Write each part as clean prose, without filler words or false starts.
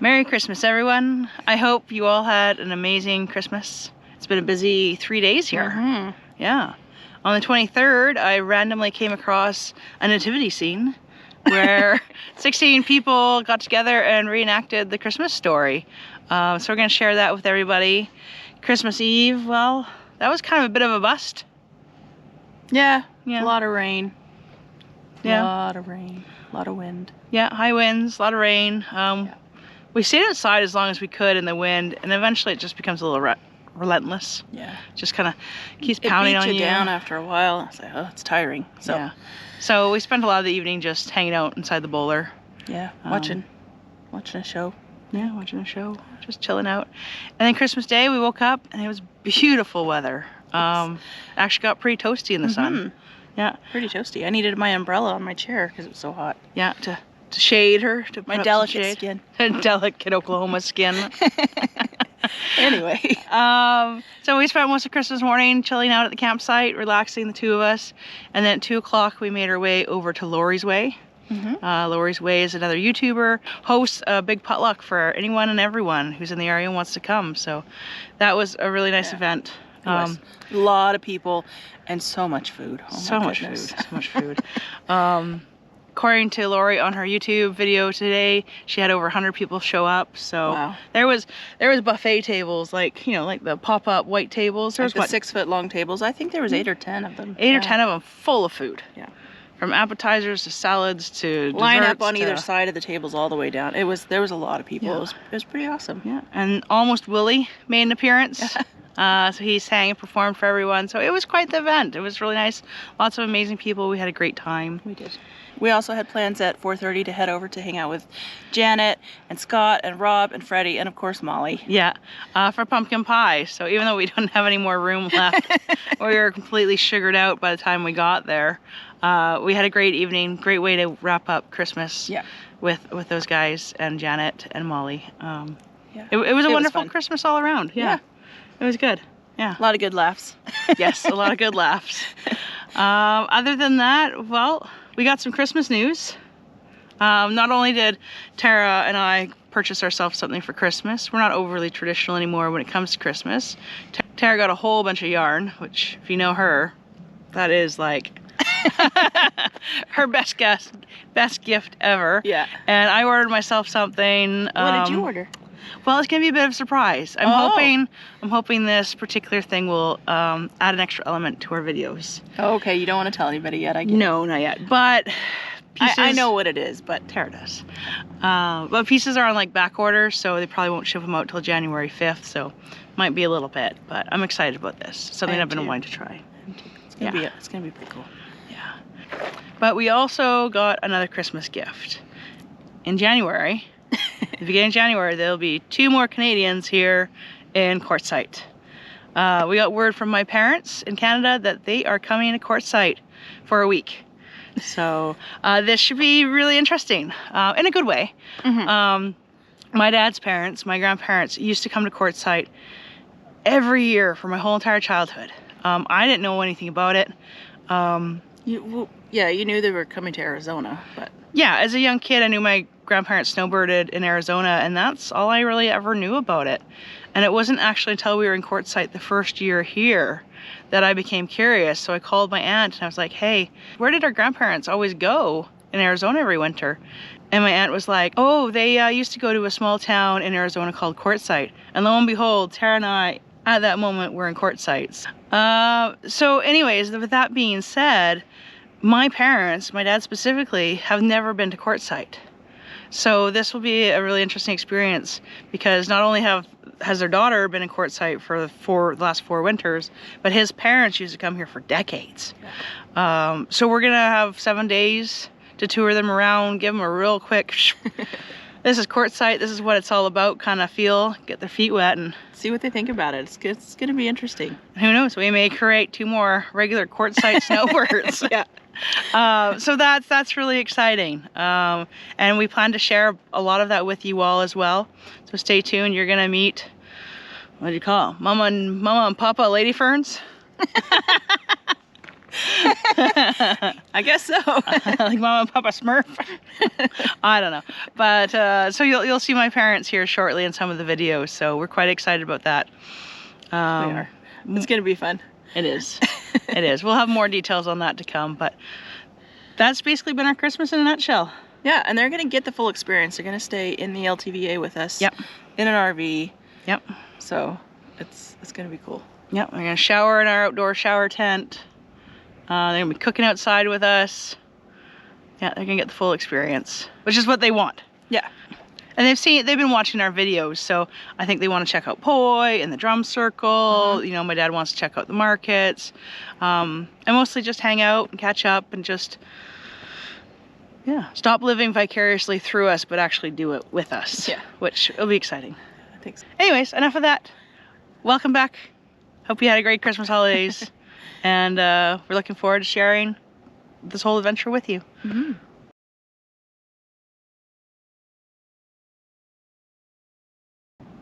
Merry Christmas, everyone. I hope you all had an amazing Christmas. It's been a busy 3 days here. Yeah. On the 23rd, I randomly came across a nativity scene where 16 people got together and reenacted the Christmas story. So we're going to share that with everybody. Christmas Eve, well, that was kind of a bit of a bust. Yeah. A lot of rain. Yeah. A lot of rain. A lot of wind. Yeah, high winds, a lot of rain. We stayed outside as long as we could in the wind, and eventually it just becomes a little relentless. Yeah. Just kind of keeps pounding on you. It beats you down after a while. It's like, oh, it's tiring. So. Yeah. So we spent a lot of the evening just hanging out inside the boler. Yeah, watching a show. Yeah, watching a show, just chilling out. And then Christmas Day, we woke up and it was beautiful weather. It actually got pretty toasty in the sun. Yeah. Pretty toasty. I needed my umbrella on my chair because it was so hot. Yeah, to shade her. To my delicate skin. Delicate Oklahoma skin. Anyway. So we spent most of Christmas morning chilling out at the campsite, relaxing, the two of us. And then at 2 o'clock, we made our way over to Lorries Way. Lorries Way is another YouTuber, hosts a big potluck for anyone and everyone who's in the area and wants to come. So that was a really nice event. A lot of people and so much food. Oh, so much food. According to Lori on her YouTube video today, she had over 100 people show up. So wow. there was buffet tables, like, you know, like the pop-up white tables. There was the 6 foot long tables. I think there was 8 or 10 of them. 8 or 10 of them full of food. Yeah. From appetizers to salads to line up on either side of the tables all the way down. There was a lot of people. Yeah. It was pretty awesome. Yeah. And almost Willie made an appearance. So he sang and performed for everyone. So it was quite the event. It was really nice. Lots of amazing people. We had a great time. We did. We also had plans at 4:30 to head over to hang out with Janet and Scott and Rob and Freddie and of course Molly. Yeah, for pumpkin pie. So even though we don't have any more room left, we were completely sugared out by the time we got there. We had a great evening. Great way to wrap up Christmas. Yeah. With those guys and Janet and Molly. It was a wonderful Christmas all around. Yeah. It was good. Yeah. A lot of good laughs. Yes, a lot of good laughs. Other than that, well, we got some Christmas news. Not only did Tarah and I purchase ourselves something for Christmas, we're not overly traditional anymore when it comes to Christmas. Tarah got a whole bunch of yarn, which if you know her, that is like her best gift ever. Yeah. And I ordered myself something. What did you order? Well, it's gonna be a bit of a surprise. I'm hoping this particular thing will add an extra element to our videos. Oh, okay, you don't want to tell anybody yet, I guess. No, not yet. But pieces, I know what it is, but Tarah does. But pieces are on like back order, so they probably won't ship them out till January 5th. So might be a little bit, but I'm excited about this. Something I've been wanting to try. It's gonna be pretty cool. Yeah. But we also got another Christmas gift in January. At the beginning of January, there'll be 2 more Canadians here in Quartzsite. We got word from my parents in Canada that they are coming to Quartzsite for a week. So this should be really interesting, in a good way. My dad's parents, my grandparents, used to come to Quartzsite every year for my whole entire childhood. I didn't know anything about it. You knew they were coming to Arizona, but... Yeah, as a young kid, I knew my grandparents snowbirded in Arizona, and that's all I really ever knew about it. And it wasn't actually until we were in Quartzsite the first year here that I became curious. So I called my aunt, and I was like, hey, where did our grandparents always go in Arizona every winter? And my aunt was like, oh, they used to go to a small town in Arizona called Quartzsite. And lo and behold, Tarah and I, at that moment, were in Quartzsite. So anyways, with that being said, my parents, my dad specifically, have never been to Quartzsite. So this will be a really interesting experience because not only has their daughter been in Quartzsite for the last 4 winters, but his parents used to come here for decades. So we're gonna have 7 days to tour them around, give them a real quick, this is Quartzsite, this is what it's all about kind of feel, get their feet wet and see what they think about it. It's gonna be interesting. Who knows, we may create 2 more regular Quartzsite snowbirds. Yeah. So that's really exciting. And we plan to share a lot of that with you all as well. So stay tuned. You're gonna meet, what do you call them? Mama and Papa Lady Ferns. I guess so. Like Mama and Papa Smurf. I don't know. But so you'll see my parents here shortly in some of the videos. So we're quite excited about that. We are. It's gonna be fun. It is. It is. We'll have more details on that to come. But that's basically been our Christmas in a nutshell. Yeah, and they're gonna get the full experience. They're gonna stay in the LTVA with us. Yep. In an RV. Yep. So it's gonna be cool. Yep. We're gonna shower in our outdoor shower tent. They're gonna be cooking outside with us. Yeah, they're gonna get the full experience, which is what they want. Yeah. And they've been watching our videos, so I think they want to check out Poi and the drum circle. You know, my dad wants to check out the markets, and mostly just hang out and catch up and just, yeah, stop living vicariously through us, but actually do it with us. Yeah. Which will be exciting. I think so. Anyways, enough of that. Welcome back. Hope you had a great Christmas holidays, and we're looking forward to sharing this whole adventure with you.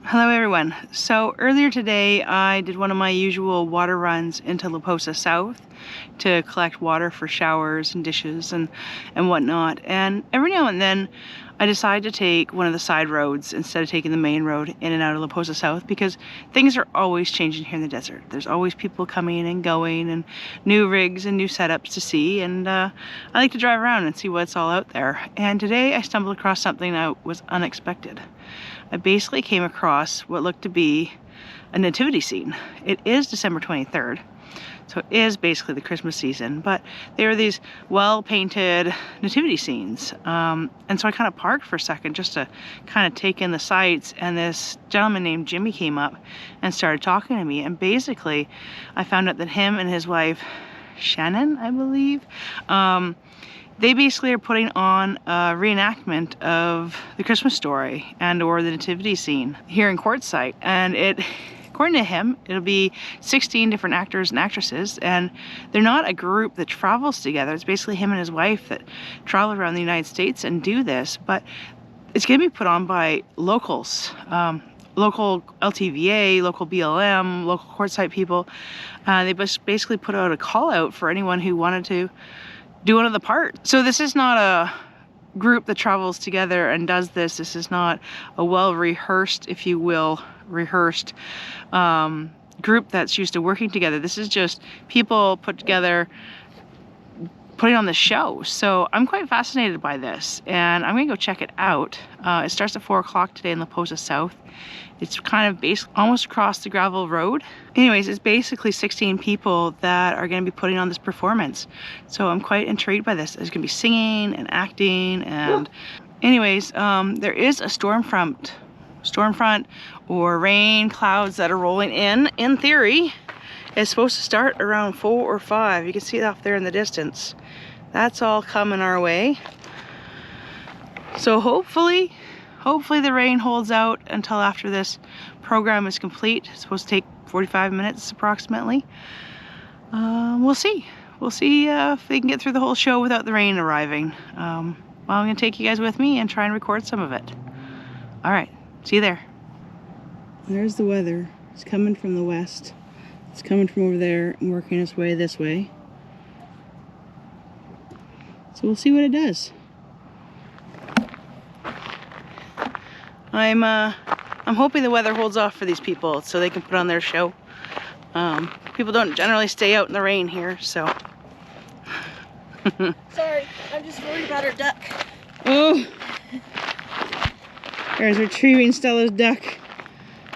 Hello everyone. So earlier today I did one of my usual water runs into La Posa South to collect water for showers and dishes and whatnot, and every now and then I decide to take one of the side roads instead of taking the main road in and out of La Posa South, because things are always changing here in the desert. There's always people coming and going and new rigs and new setups to see, and I like to drive around and see what's all out there. And today I stumbled across something that was unexpected. I basically came across what looked to be a nativity scene. It is December 23rd, so it is basically the Christmas season, but there are these well-painted nativity scenes. And so I kind of parked for a second just to kind of take in the sights, and this gentleman named Jimmy came up and started talking to me, and basically I found out that him and his wife, Shannon, I believe, they basically are putting on a reenactment of the Christmas story and or the nativity scene here in Quartzsite. And according to him, it'll be 16 different actors and actresses, and they're not a group that travels together. It's basically him and his wife that travel around the United States and do this, but it's gonna be put on by locals. Local LTVA, local BLM, local Quartzsite people. They basically put out a call out for anyone who wanted to do one of the parts. So this is not a group that travels together and does this. This is not a well-rehearsed, if you will, group that's used to working together. This is just people put together, putting on the show. So I'm quite fascinated by this, and I'm gonna go check it out. It starts at 4 o'clock today in La Posa South. It's kind of almost across the gravel road. Anyways, it's basically 16 people that are gonna be putting on this performance. So I'm quite intrigued by this. There's gonna be singing and acting, and anyways, there is a storm front or rain clouds that are rolling in theory. It's supposed to start around 4 or 5. You can see it off there in the distance. That's all coming our way. So hopefully the rain holds out until after this program is complete. It's supposed to take 45 minutes approximately. We'll see. We'll see if they can get through the whole show without the rain arriving. Well, I'm gonna take you guys with me and try and record some of it. All right, see you there. There's the weather. It's coming from the west. It's coming from over there and working its way this way. So we'll see what it does. I'm hoping the weather holds off for these people so they can put on their show. People don't generally stay out in the rain here, so. Sorry, I'm just worried about our duck. Oh! There's retrieving Stella's duck.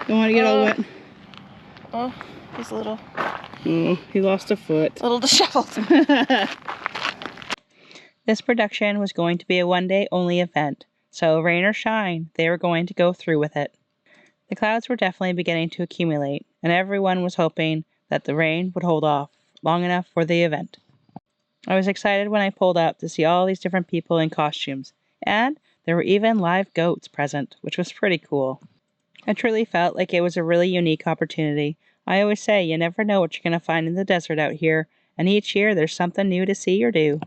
Don't want to get all wet. Oh, he's a little he lost a foot. disheveled. This production was going to be a one-day only event, so rain or shine, they were going to go through with it. The clouds were definitely beginning to accumulate, and everyone was hoping that the rain would hold off long enough for the event. I was excited when I pulled up to see all these different people in costumes, and there were even live goats present, which was pretty cool. I truly felt like it was a really unique opportunity. I always say you never know what you're going to find in the desert out here, and each year there's something new to see or do.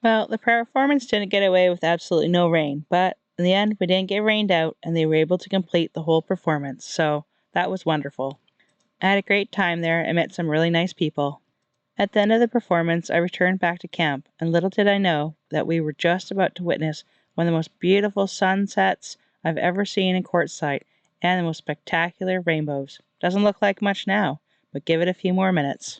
Well, the performance didn't get away with absolutely no rain, but in the end, we didn't get rained out and they were able to complete the whole performance, so that was wonderful. I had a great time there and met some really nice people. At the end of the performance, I returned back to camp, and little did I know that we were just about to witness one of the most beautiful sunsets I've ever seen in Quartzsite and the most spectacular rainbows. Doesn't look like much now, but give it a few more minutes.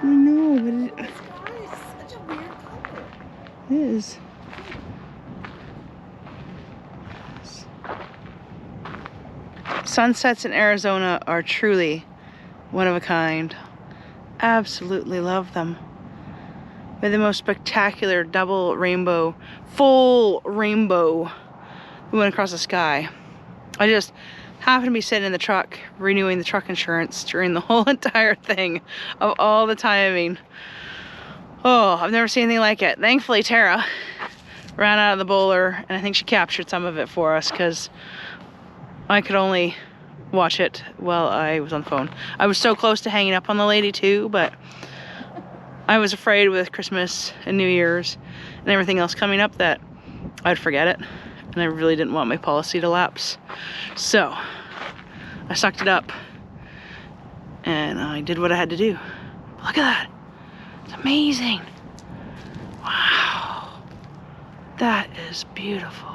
I know, but It's such a weird color. it is. Sunsets in Arizona are truly one of a kind. Absolutely love them. They're the most spectacular double rainbow, full rainbow we went across the sky. I just happened to be sitting in the truck renewing the truck insurance during the whole entire thing of all the timing. Oh, I've never seen anything like it. Thankfully, Tarah ran out of the boler, and I think she captured some of it for us because I could only watch it while I was on the phone. I was so close to hanging up on the lady too, but I was afraid with Christmas and New Year's and everything else coming up that I'd forget it, and I really didn't want my policy to lapse. So I sucked it up and I did what I had to do. Look at that. It's amazing. Wow. That is beautiful.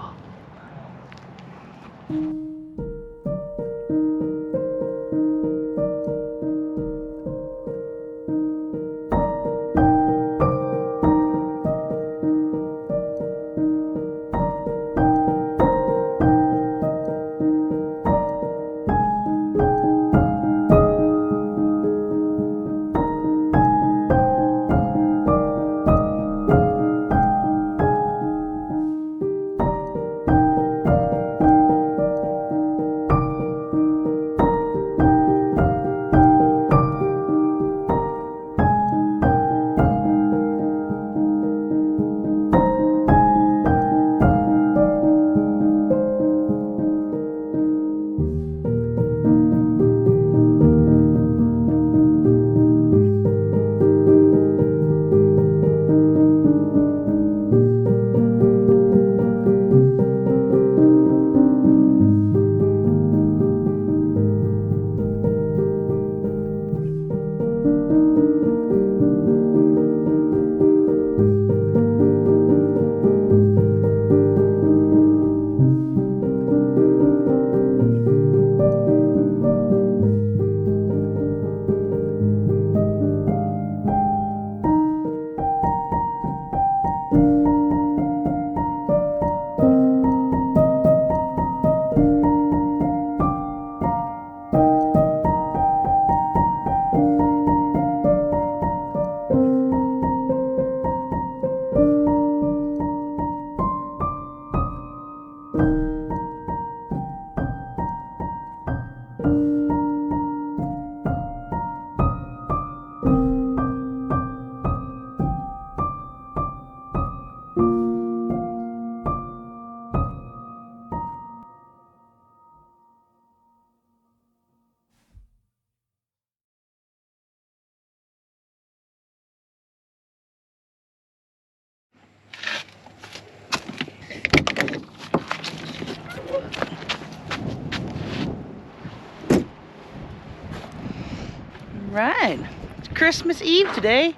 Right, it's Christmas Eve today,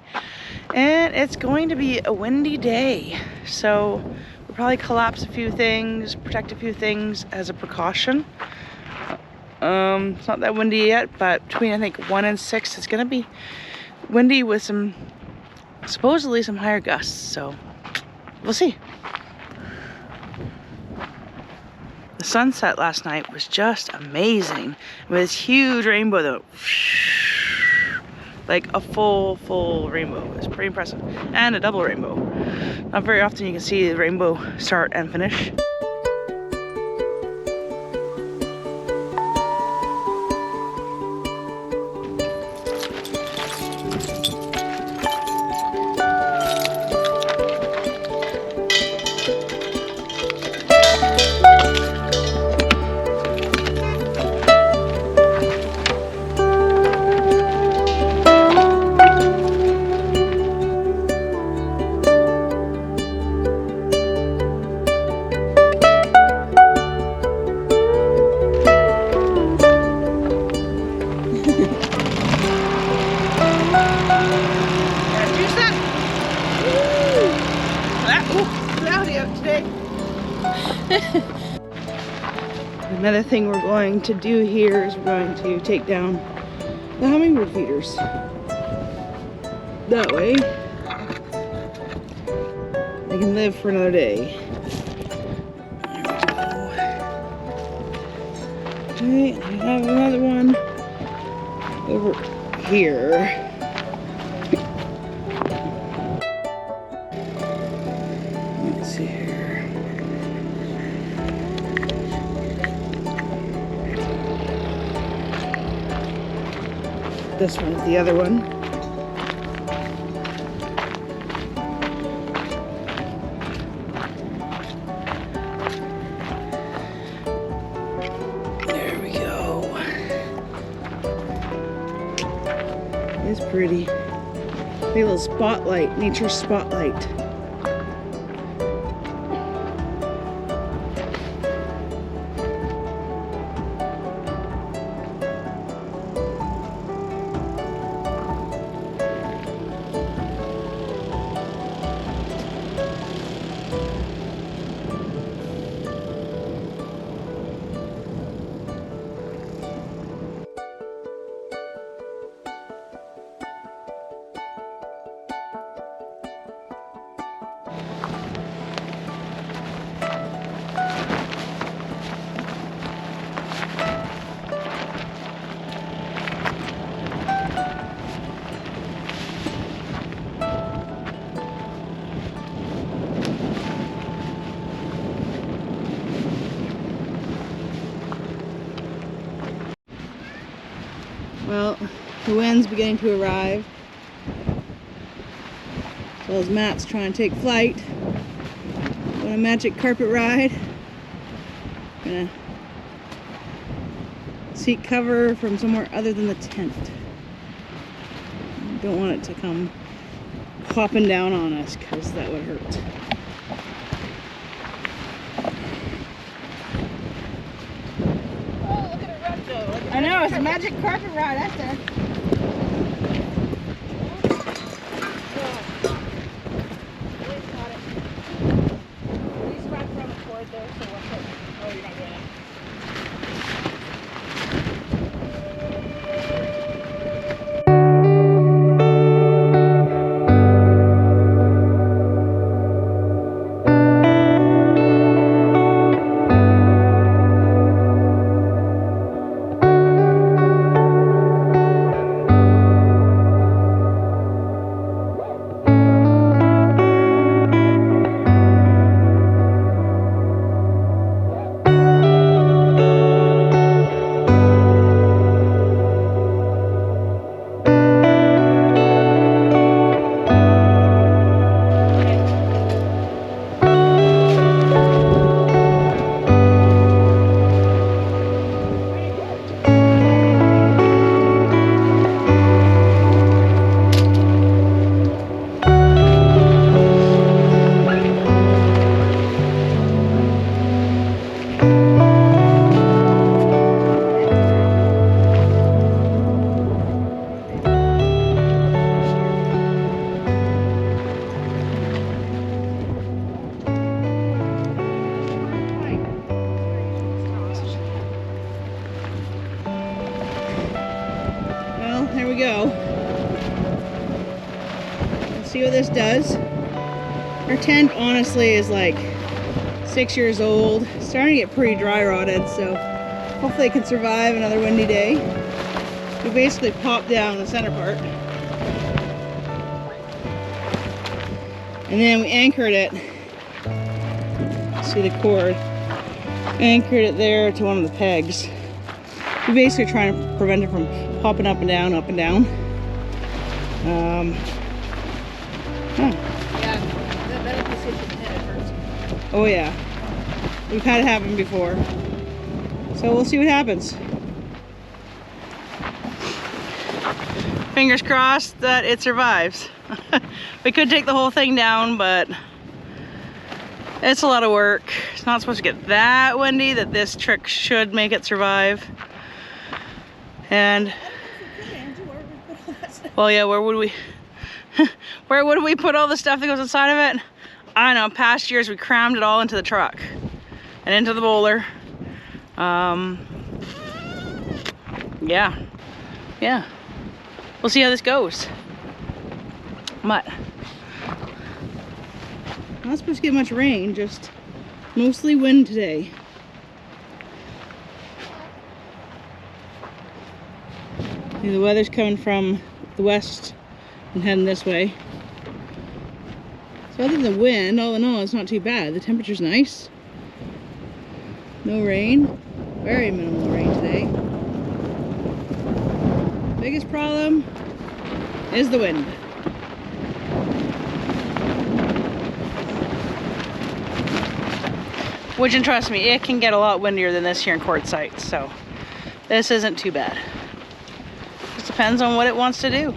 and it's going to be a windy day. So we'll probably collapse a few things, protect a few things as a precaution. It's not that windy yet, but between I think 1 and 6, it's gonna be windy with some, supposedly some higher gusts. So we'll see. The sunset last night was just amazing. With this huge rainbow though. Like a full rainbow. It was pretty impressive. And a double rainbow. Not very often you can see the rainbow start and finish. Another thing we're going to do here is we're going to take down the hummingbird feeders. That way they can live for another day. There we go. Okay, I have another one over here. Let's see here. This one's the other one. There we go. It's pretty. A little spotlight, nature spotlight. Well, the wind's beginning to arrive. So as Matt's trying to take flight on a magic carpet ride. Gonna seek cover from somewhere other than the tent. Don't want it to come popping down on us because that would hurt. I know, it's a magic carpet ride, that's it. Please run from a cord there, so what's it? Oh, you're not doing it. see what this does. Our tent honestly is like 6 years old. It's starting to get pretty dry rotted, so hopefully it can survive another windy day. We basically popped down the center part. And then we anchored it. See the cord? Anchored it there to one of the pegs. We're basically trying to prevent it from popping up and down, up and down. Yeah, that better position head at first. Oh yeah, we've had it happen before. So we'll see what happens. Fingers crossed that it survives. We could take the whole thing down, but it's a lot of work. It's not supposed to get that windy that this trick should make it survive. And well, yeah, where would we where would we put all the stuff that goes inside of it? I don't know, past years we crammed it all into the truck and into the boler. Yeah, we'll see how this goes. But not supposed to get much rain, just mostly wind today. The weather's coming from the west and heading this way. So other than the wind, all in all, it's not too bad. The temperature's nice. No rain. Very minimal rain today. Biggest problem is the wind. Which, and trust me, it can get a lot windier than this here in Quartzsite, so this isn't too bad. Just depends on what it wants to do.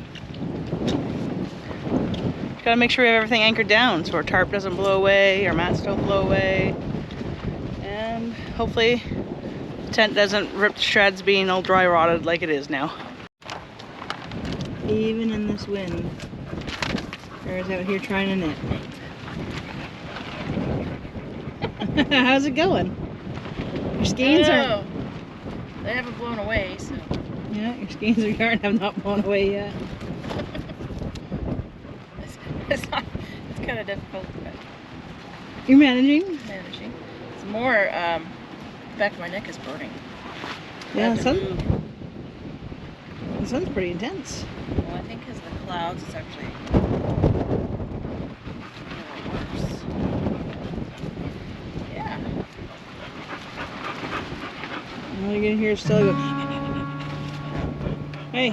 Gotta make sure we have everything anchored down so our tarp doesn't blow away, our mats don't blow away, and hopefully the tent doesn't rip to shreds being all dry rotted like it is now. Even in this wind, Tara's out here trying to knit. How's it going? Your skeins are... They haven't blown away, so... Yeah, your skeins of yarn have not blown away yet. It's kind of difficult, but... You're managing? Managing. It's more, the back of my neck is burning. Yeah, the sun's pretty intense. Well, I think because of the clouds, it's actually... worse. Yeah. All you can hear is Stella go... Hey.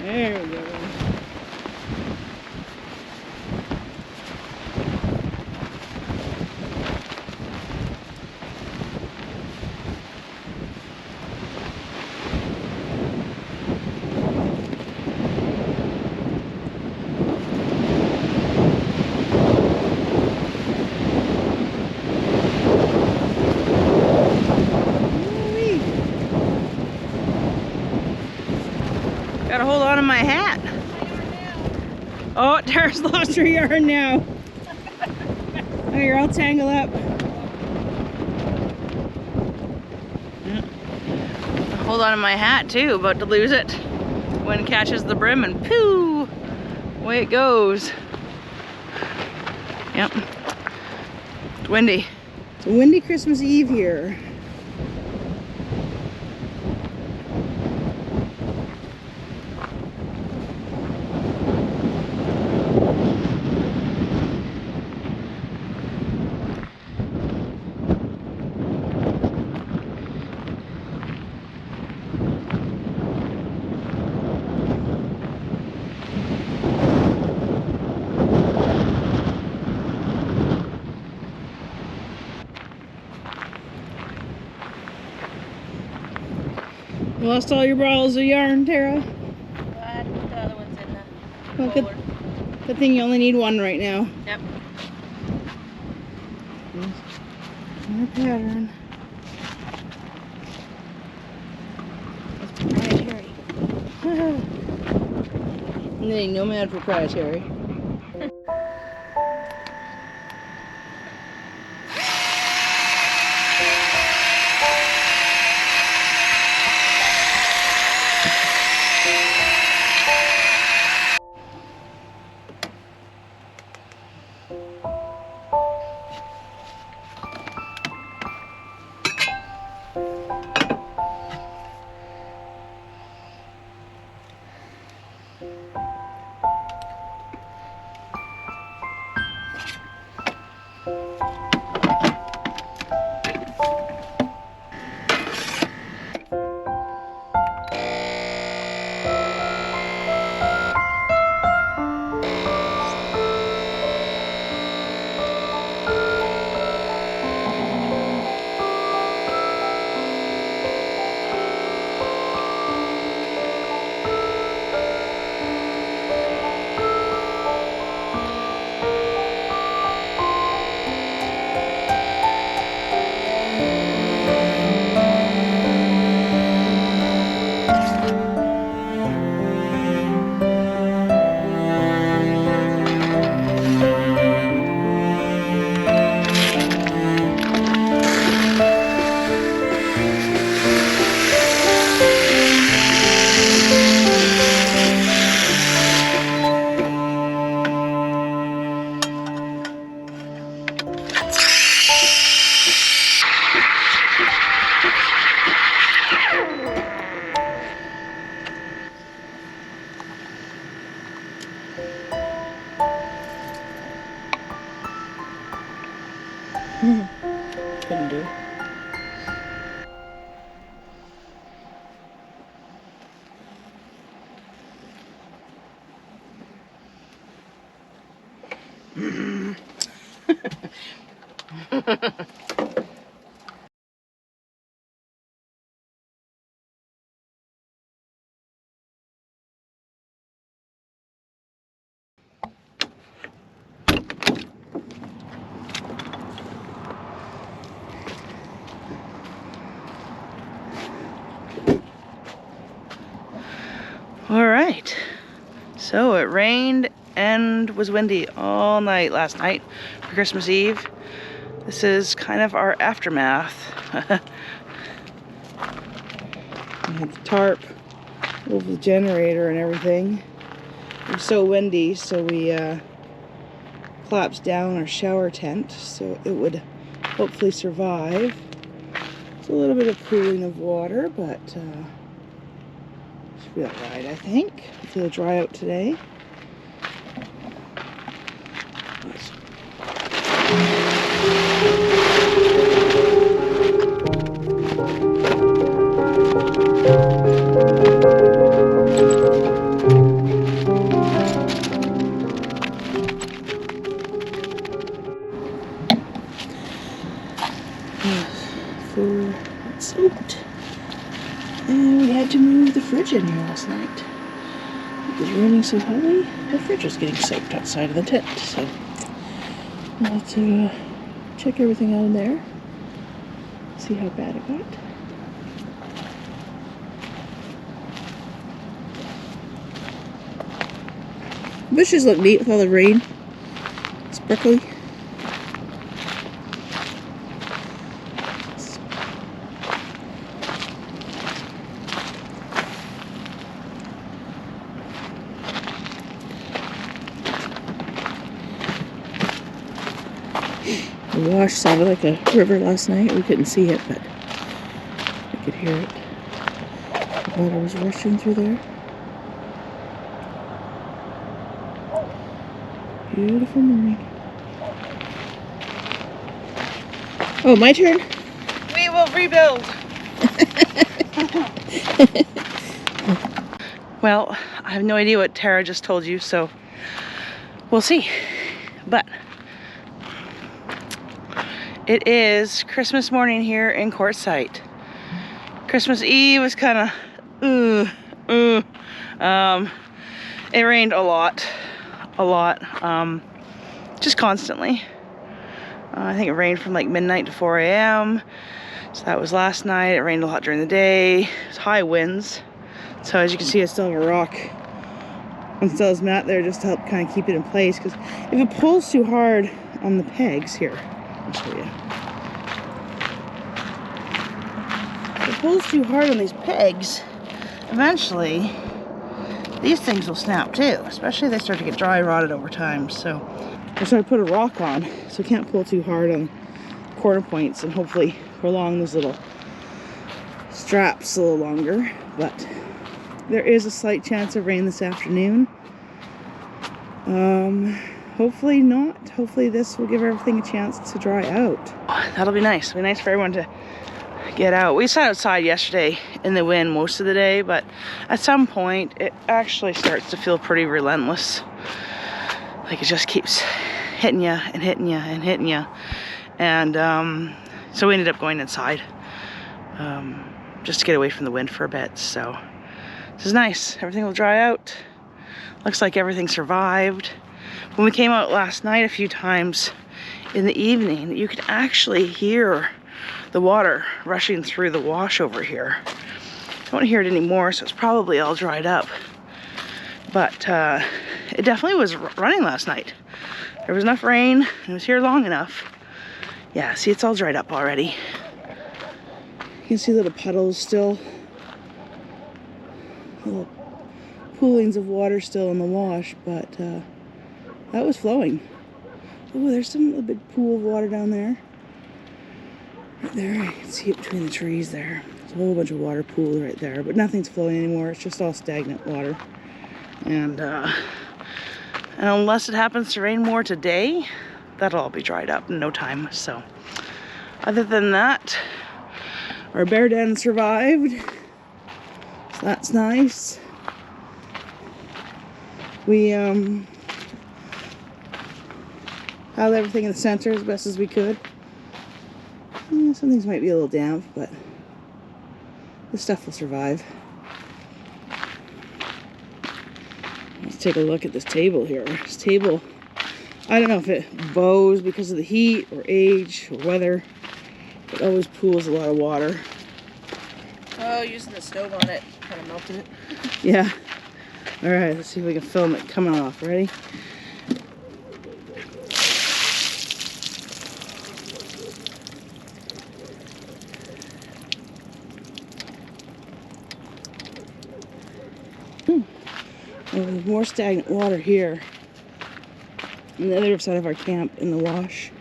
There we go. my hat. Oh, Tara's lost her yarn now. Oh, you're all tangled up. Hold on to my hat too, about to lose it. Wind catches the brim and pooh, away it goes. Yep, it's windy. It's a windy Christmas Eve here. You lost all your balls of yarn, Tara? I had to put the other ones in the Well, boler. good thing you only need one right now. Yep. More pattern. It's proprietary. Nomad proprietary. Couldn't do. All right, so it rained and was windy all night last night for Christmas Eve. This is kind of our aftermath. We had the tarp over the generator and everything. It was so windy, so we collapsed down our shower tent so it would hopefully survive. It's a little bit of pooling of water, but should be alright, I think. It'll dry out today. For it's soaked. And we had to move the fridge in here last night. It was raining so heavily, the fridge was getting soaked outside of the tent. So we'll have to check everything out in there, see how bad it got. Bushes look neat with all the rain. Sparkly. The wash sounded like a river last night. We couldn't see it, but I could hear it. The water was rushing through there. Beautiful morning. Oh, my turn? We will rebuild. Well, I have no idea what Tarah just told you, so we'll see. But it is Christmas morning here in Quartzsite. Christmas Eve was kind of, it rained a lot, just constantly. I think it rained from like midnight to 4 a.m. So that was last night. It rained a lot during the day. It was high winds. So as you can see, I still have a rock on Stella's mat there just to help kind of keep it in place. Because if it pulls too hard on the pegs, here, I'll show you. If it pulls too hard on these pegs, eventually these things will snap too. Especially if they start to get dry rotted over time. So I put a rock on so it can't pull too hard on corner points and hopefully prolong those little straps a little longer. But there is a slight chance of rain this afternoon. Hopefully not. Hopefully this will give everything a chance to dry out. That'll be nice. It'll be nice for everyone to get out. We sat outside yesterday in the wind most of the day, but at some point it actually starts to feel pretty relentless. Like it just keeps hitting you and hitting you and hitting you. And so we ended up going inside just to get away from the wind for a bit. So this is nice. Everything will dry out. Looks like everything survived. When we came out last night a few times in the evening, you could actually hear the water rushing through the wash over here. I don't hear it anymore, so it's probably all dried up. But it definitely was running last night. There was enough rain, it was here long enough. Yeah, see, it's all dried up already. You can see little puddles still. Little poolings of water still in the wash, but that was flowing. Oh, there's a big pool of water down there. Right there, you can see it between the trees there. There's a whole bunch of water pooled right there, but nothing's flowing anymore. It's just all stagnant water. And unless it happens to rain more today, that'll all be dried up in no time. So other than that, our bear den survived. So that's nice. We held everything in the center as best as we could. Some things might be a little damp, but this stuff will survive. Let's take a look at this table here. This table, I don't know if it bows because of the heat or age or weather. It always pools a lot of water. Oh, using the stove on it kind of melted it. Yeah. All right, let's see if we can film it coming off. Ready? Oh, there's more stagnant water here on the other side of our camp in the wash.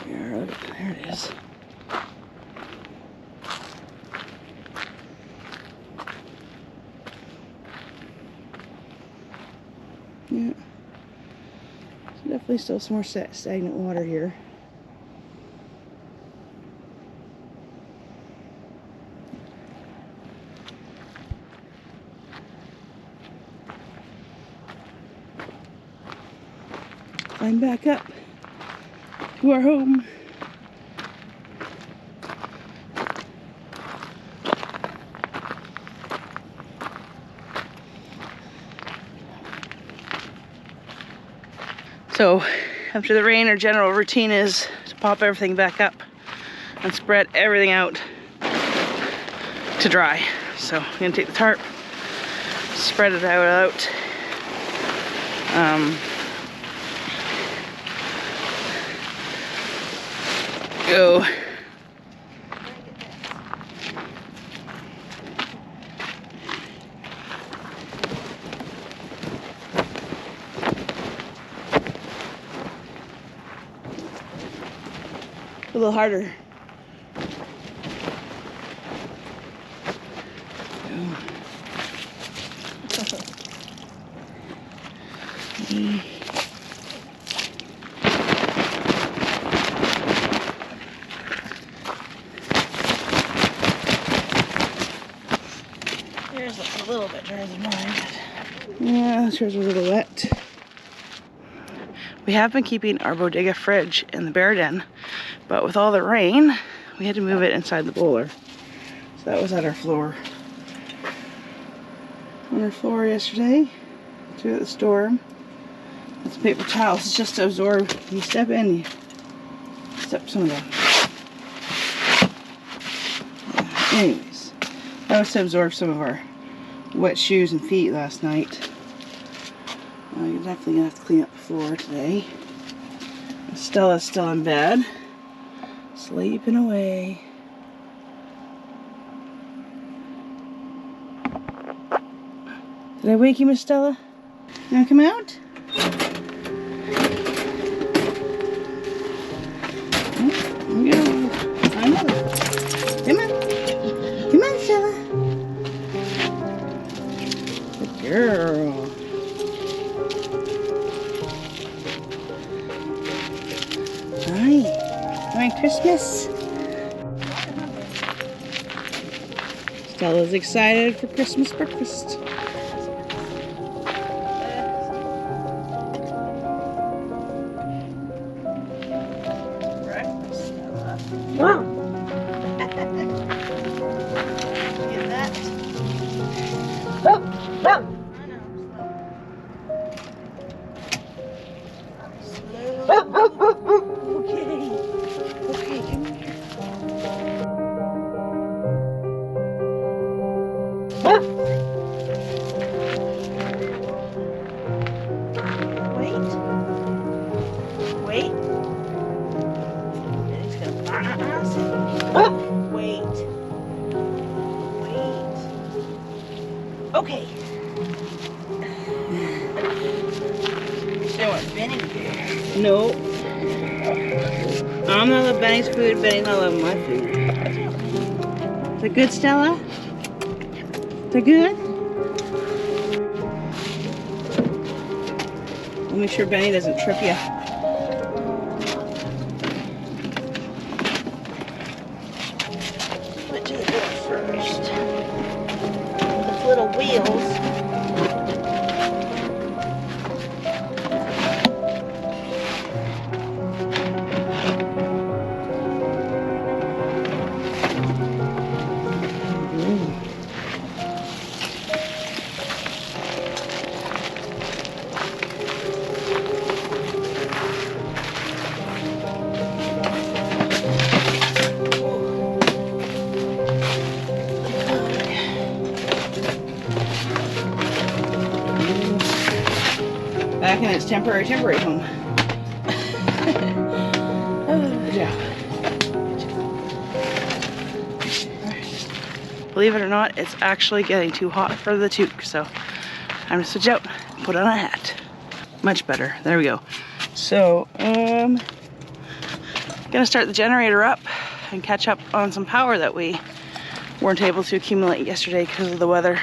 There it is. Yeah, so definitely still some more stagnant water here. Climb back up to our home. So after the rain, our general routine is to pop everything back up and spread everything out to dry. So I'm gonna take the tarp, spread it out. Go. A little harder. Yours looks a little bit drier than mine. Yeah, yours was a little wet. We have been keeping our bodega fridge in the bear den, but with all the rain, we had to move it inside the boler. So that was at our floor. On our floor yesterday, through the storm. That's paper towels, it's just to absorb. You step in, you step some of them. Yeah. Anyways, that was to absorb some of our wet shoes and feet last night. You're definitely gonna have to clean up the floor today. Stella's still in bed, sleeping away. Did I wake you, Miss Stella? You wanna come out? I know. Come on. Come on, Stella. Good girl. Hi. Merry Christmas. Stella's excited for Christmas breakfast. Wow. Get that. Oh, oh. Okay. Okay, come here. Wait. And it's gonna wait. Okay. They want Bennie. No. I'm not loving Benny's food. Benny's not loving my food. Is that good, Stella? Is that good? I'll make sure Benny doesn't trip you. Put it to the door first. Those little wheels. Back in its temporary home. Good job. Believe it or not, it's actually getting too hot for the toque, so I'm gonna switch out, put on a hat. Much better. There we go. So, gonna start the generator up and catch up on some power that we weren't able to accumulate yesterday because of the weather.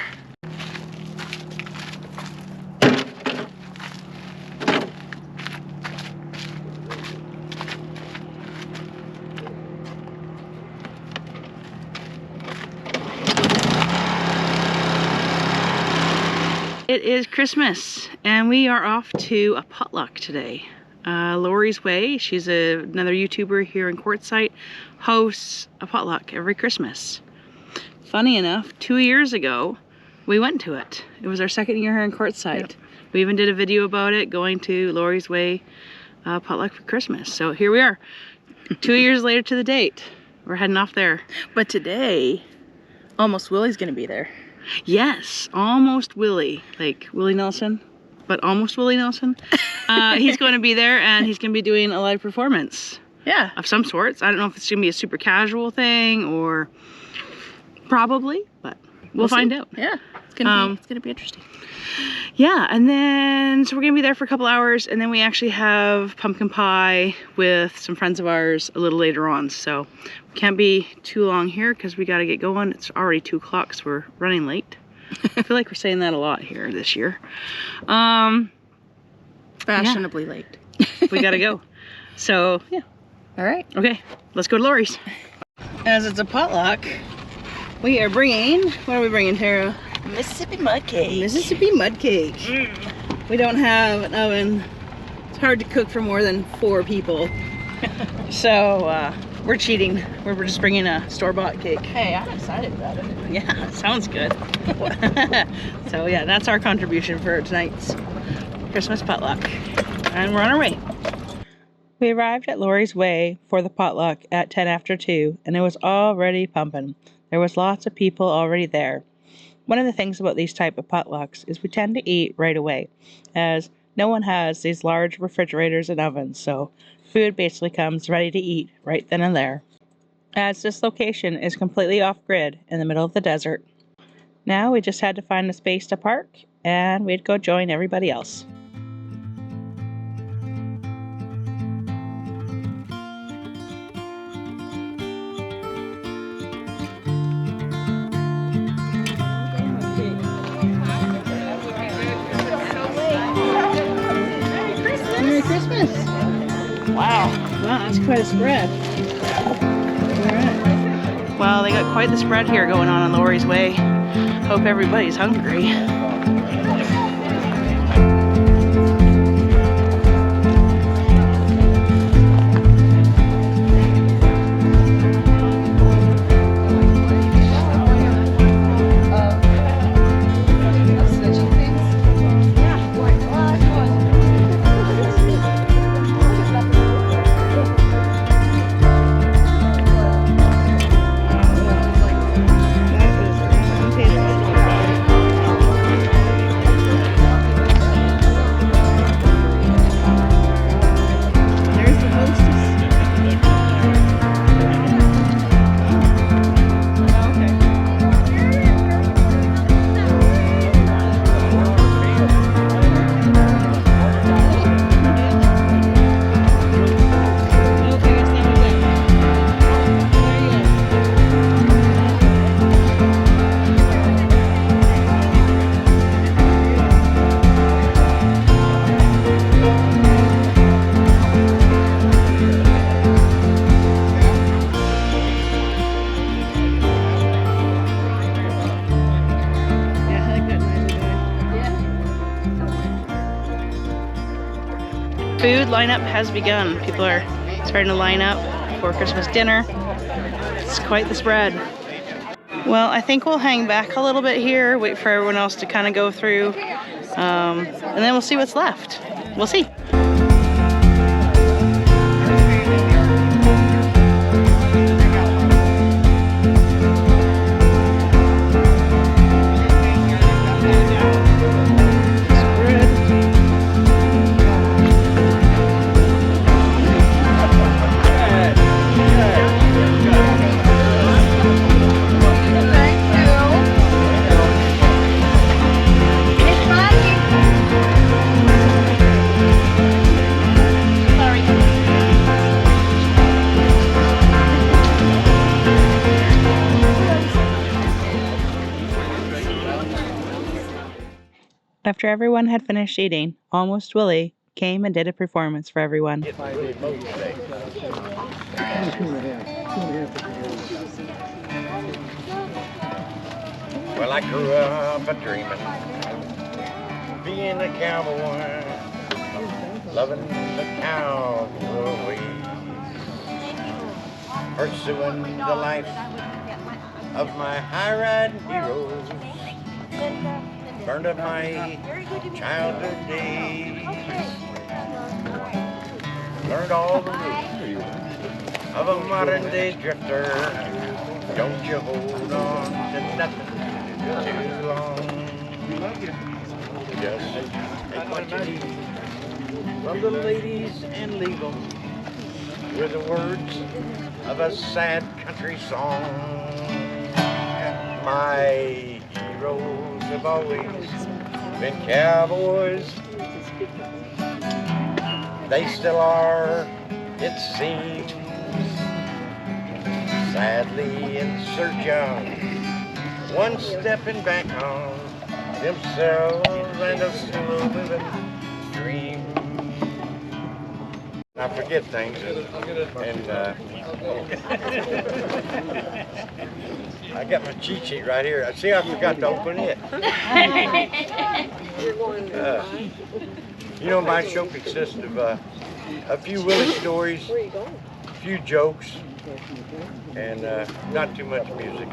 It is Christmas and we are off to a potluck today. Lorries Way, she's another YouTuber here in Quartzsite, hosts a potluck every Christmas. Funny enough, 2 years ago, we went to it. It was our second year here in Quartzsite. Yep. We even did a video about it, going to Lorries Way Potluck for Christmas. So here we are, 2 years later to the date. We're heading off there. But today, almost Willie's gonna be there. Yes, almost Willie, like Willie Nelson, but almost Willie Nelson. He's going to be there, and he's going to be doing a live performance. Yeah. Of some sorts. I don't know if it's going to be a super casual thing or probably, but we'll find out. Yeah, it's gonna be interesting. Yeah, and then so we're gonna be there for a couple hours, and then we actually have pumpkin pie with some friends of ours a little later on. So we can't be too long here because we got to get going. It's already 2 o'clock, so we're running late. I feel like we're saying that a lot here this year. Fashionably late. We gotta go. So yeah. All right. Okay, let's go to Lorries. As it's a potluck, we are bringing, what are we bringing, Tara? Mississippi mud cake. Mississippi mud cake. We don't have an oven. It's hard to cook for more than 4 people. So we're cheating. We're just bringing a store-bought cake. Hey, I'm excited about it. Yeah, sounds good. So yeah, that's our contribution for tonight's Christmas potluck. And we're on our way. We arrived at Lorries Way for the potluck at 10 after 2, and it was already pumping. There was lots of people already there. One of the things about these type of potlucks is we tend to eat right away, as no one has these large refrigerators and ovens, so food basically comes ready to eat right then and there. As this location is completely off-grid in the middle of the desert, now we just had to find a space to park, and we'd go join everybody else. Merry Christmas! Wow, that's quite a spread. Alright. Well, they got quite the spread here going on Lorries Way. Hope everybody's hungry. Food lineup has begun. People are starting to line up for Christmas dinner. It's quite the spread. Well, I think we'll hang back a little bit here, wait for everyone else to kind of go through, and then we'll see what's left. We'll see. After everyone had finished eating, Almost Willie came and did a performance for everyone. Well, I grew up a dreaming, being a cowboy, loving the cowboy, pursuing the life of my high-riding heroes. burned up my childhood days. Learned all the rules of a modern day drifter. Don't you hold on to nothing too long. Just take what you need from the ladies and leave them with the words of a sad country song. My heroes have always been cowboys. They still are, it seems, sadly in search of one stepping back on themselves and a slow moving dream. I forget things, and I got my cheat sheet right here. See, I forgot to open it. You know, my show consists of a few Willie stories, a few jokes, and not too much music.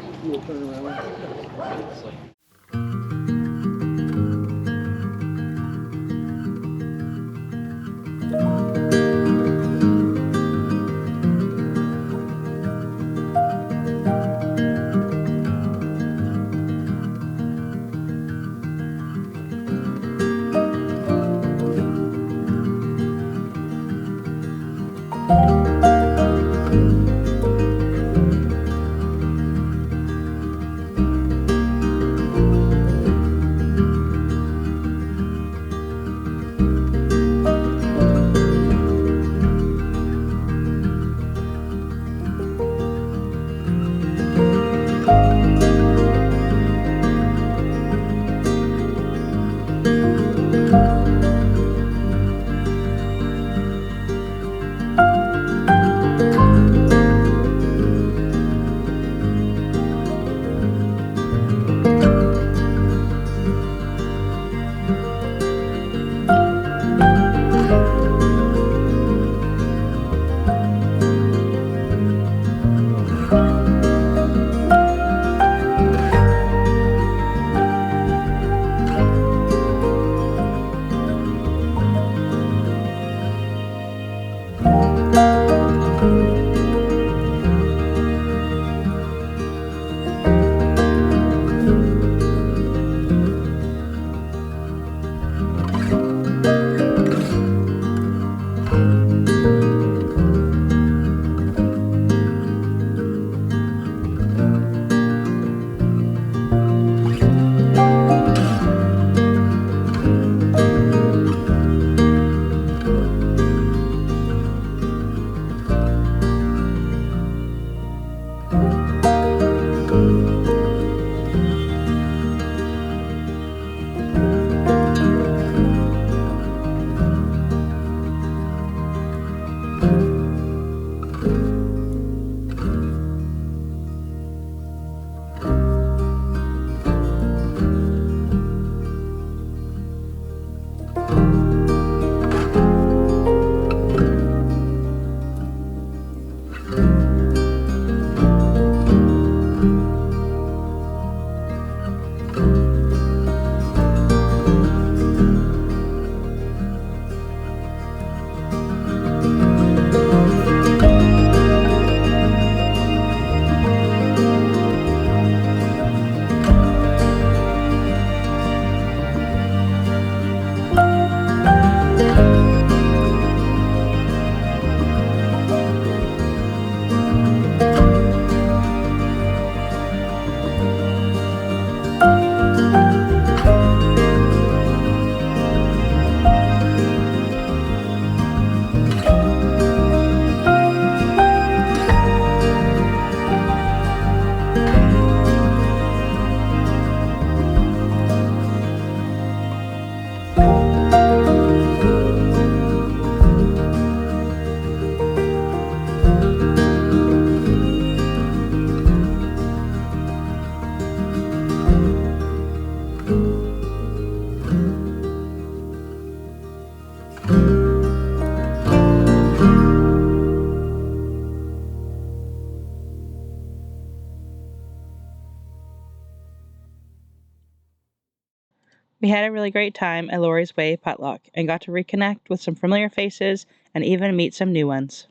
We had a really great time at Lorries Way Potluck and got to reconnect with some familiar faces and even meet some new ones.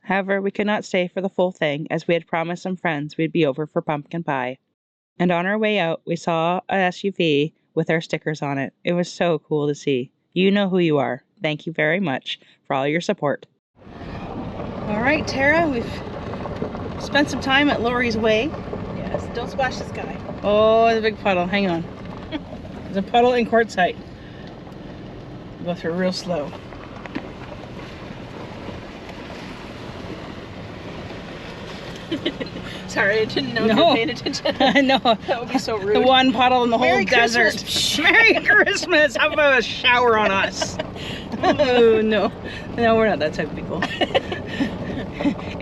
However, we could not stay for the full thing as we had promised some friends we'd be over for pumpkin pie. And on our way out, we saw a SUV with our stickers on it. It was so cool to see. You know who you are. Thank you very much for all your support. All right, Tara, we've spent some time at Lorries Way. Yes, don't splash this guy. Oh, the big puddle. Hang on. There's a puddle in Quartzsite. We'll go through real slow. Sorry, I didn't know you were paying attention. I know. That would be so rude. The one puddle in the whole Merry desert. Christmas. Merry Christmas. How about a shower on us? Oh, no. No, we're not that type of people.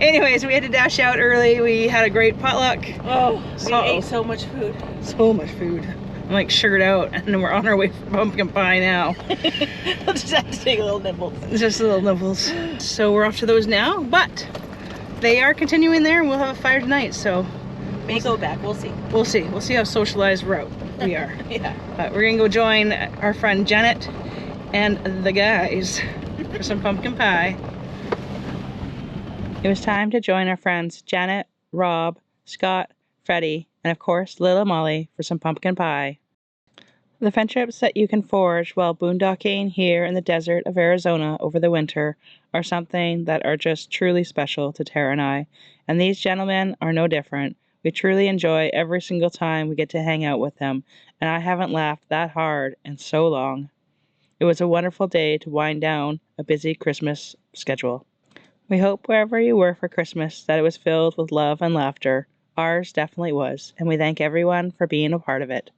Anyways, we had to dash out early. We had a great potluck. Oh, we ate so much food. So much food. I'm like sugared out, and we're on our way for pumpkin pie now. We'll just have to take a little nibble. Just little nibbles. So we're off to those now, but they are continuing there, and we'll have a fire tonight, so May go back, we'll see. we'll see. We'll see how socialized we are. Yeah. But we're gonna go join our friend Janet and the guys for some pumpkin pie. It was time to join our friends Janet, Rob, Scott, Freddie, and of course little Molly for some pumpkin pie. The friendships that you can forge while boondocking here in the desert of Arizona over the winter are something that are just truly special to Tara and I, and these gentlemen are no different. We truly enjoy every single time we get to hang out with them, and I haven't laughed that hard in so long. It was a wonderful day to wind down a busy Christmas schedule. We hope wherever you were for Christmas that it was filled with love and laughter. Ours definitely was, and we thank everyone for being a part of it.